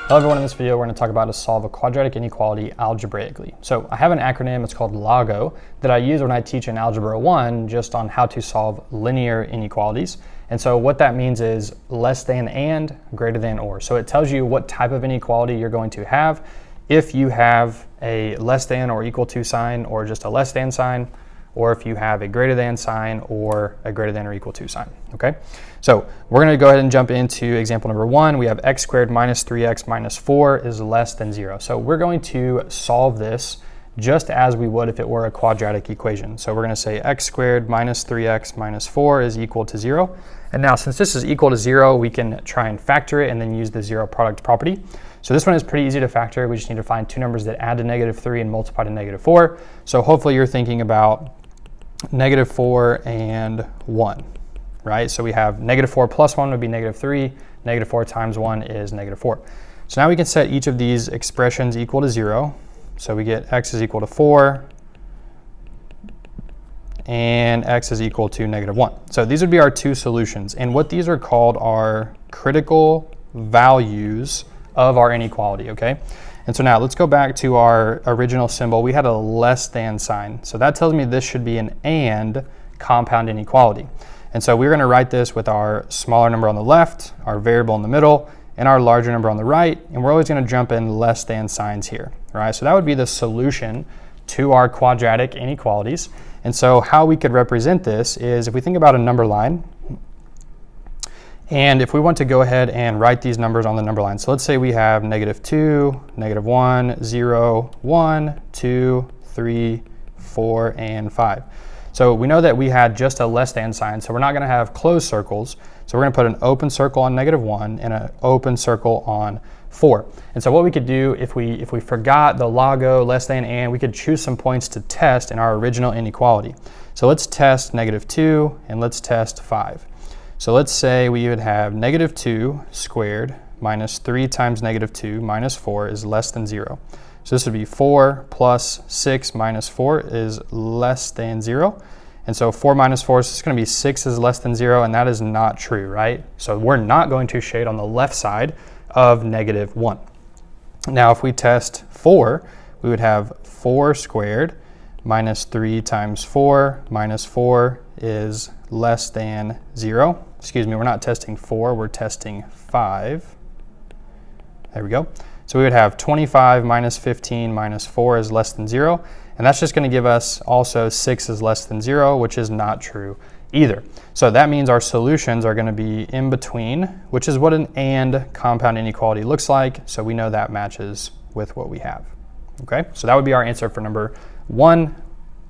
Hello everyone, in this video we're going to talk about how to solve a quadratic inequality algebraically. So I have an acronym, it's called LAGO, that I use when I teach in Algebra 1 just on how to solve linear inequalities. And so what that means is less than and, greater than or. So it tells you what type of inequality you're going to have if you have a less than or equal to sign, or just a less than sign, or if you have a greater than sign or a greater than or equal to sign, okay? So we're gonna go ahead and jump into example number 1. We have x squared minus 3x minus 4 is less than 0. So we're going to solve this just as we would if it were a quadratic equation. So we're gonna say x squared minus 3x minus 4 is equal to 0. And now since this is equal to 0, we can try and factor it and then use the zero product property. So this one is pretty easy to factor. We just need to find two numbers that add to -3 and multiply to -4. So hopefully you're thinking about -4 and 1, right? So we have -4 plus 1 would be -3, -4 times 1 is -4. So now we can set each of these expressions equal to 0. So we get x is equal to 4 and x is equal to -1. So these would be our two solutions. And what these are called are critical values of our inequality, okay? And so now let's go back to our original symbol. We had a less than sign. So that tells me this should be an and compound inequality. And so we're going to write this with our smaller number on the left, our variable in the middle, and our larger number on the right. And we're always going to jump in less than signs here, right? So that would be the solution to our quadratic inequalities. And so how we could represent this is if we think about a number line, and if we want to go ahead and write these numbers on the number line, so let's say we have -2, -1, 0, 1, 2, 3, 4, and 5. So we know that we had just a less than sign, so we're not going to have closed circles. So we're going to put an open circle on -1 and an open circle on 4. And so what we could do if we forgot the LAGO, less than, and, we could choose some points to test in our original inequality. So let's test -2 and let's test 5. So let's say we would have -2 squared minus 3 times -2 minus 4 is less than 0. So this would be 4 plus 6 minus 4 is less than 0. And so 4 minus 4 is just going to be 6 is less than 0, and that is not true, right? So we're not going to shade on the left side of -1. Now if we test 4, we would have 4 squared minus 3 times 4 minus 4 is less than 0. Excuse me, we're not testing 4, we're testing 5. There we go. So we would have 25 minus 15 minus 4 is less than 0. And that's just going to give us also 6 is less than 0, which is not true either. So that means our solutions are going to be in between, which is what an and compound inequality looks like. So we know that matches with what we have. Okay, so that would be our answer for number 1.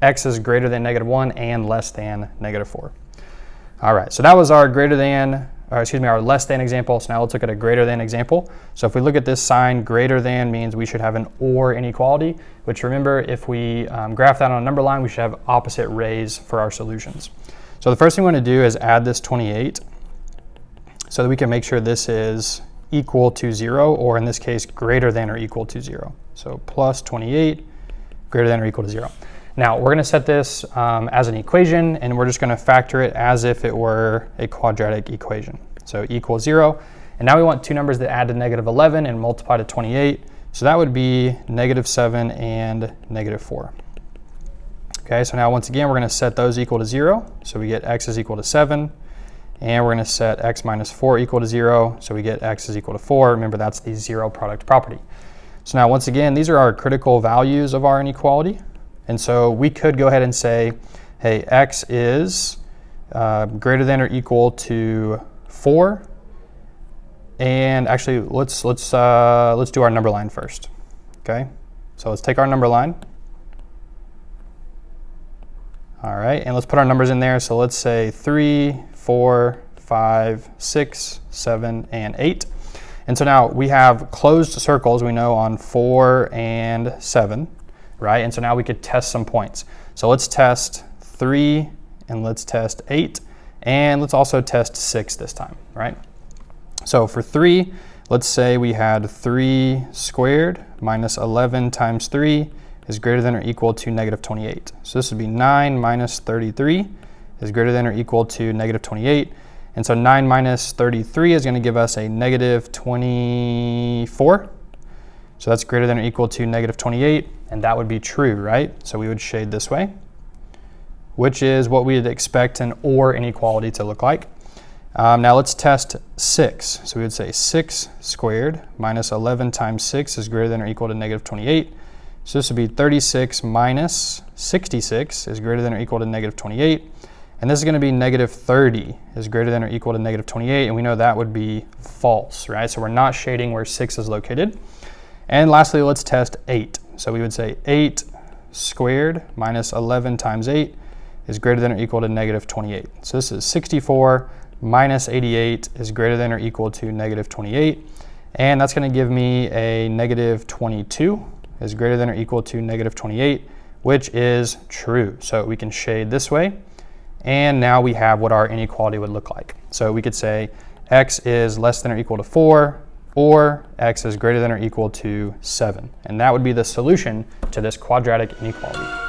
X is greater than -1 and less than -4. All right, so that was our our less than example. So now let's look at a greater than example. So if we look at this sign, greater than means we should have an or inequality, which remember, if we graph that on a number line, we should have opposite rays for our solutions. So the first thing we want to do is add this 28 so that we can make sure this is equal to 0, or in this case, greater than or equal to 0. So plus 28, greater than or equal to 0. Now we're going to set this as an equation, and we're just going to factor it as if it were a quadratic equation. So equals 0. And now we want two numbers that add to -11 and multiply to 28. So that would be -7 and -4. Okay, so now once again, we're going to set those equal to 0. So we get x is equal to 7. And we're going to set x minus 4 equal to 0. So we get x is equal to 4. Remember, that's the zero product property. So now once again, these are our critical values of our inequality. And so we could go ahead and say, hey, x is greater than or equal to 4. And actually, let's do our number line first. Okay, so let's take our number line. All right, and let's put our numbers in there. So let's say 3, 4, 5, 6, 7, and 8. And so now we have closed circles, we know, on 4 and 7. Right, and so now we could test some points. So let's test 3 and let's test 8, and let's also test 6 this time, right? So for 3, let's say we had 3 squared minus 11 times 3 is greater than or equal to -28. So this would be 9 minus 33 is greater than or equal to -28. And so 9 minus 33 is going to give us a negative 24. So that's greater than or equal to negative 28, and that would be true, right? So we would shade this way, which is what we would expect an OR inequality to look like. Now let's test 6. So we would say 6 squared minus 11 times 6 is greater than or equal to negative 28. So this would be 36 minus 66 is greater than or equal to negative 28. And this is going to be negative 30 is greater than or equal to negative 28. And we know that would be false, right? So we're not shading where 6 is located. And lastly, let's test 8. So we would say 8 squared minus 11 times 8 is greater than or equal to negative 28. So this is 64 minus 88 is greater than or equal to negative 28. And that's going to give me a negative 22 is greater than or equal to negative 28, which is true. So we can shade this way. And now we have what our inequality would look like. So we could say x is less than or equal to 4, or x is greater than or equal to 7. And that would be the solution to this quadratic inequality.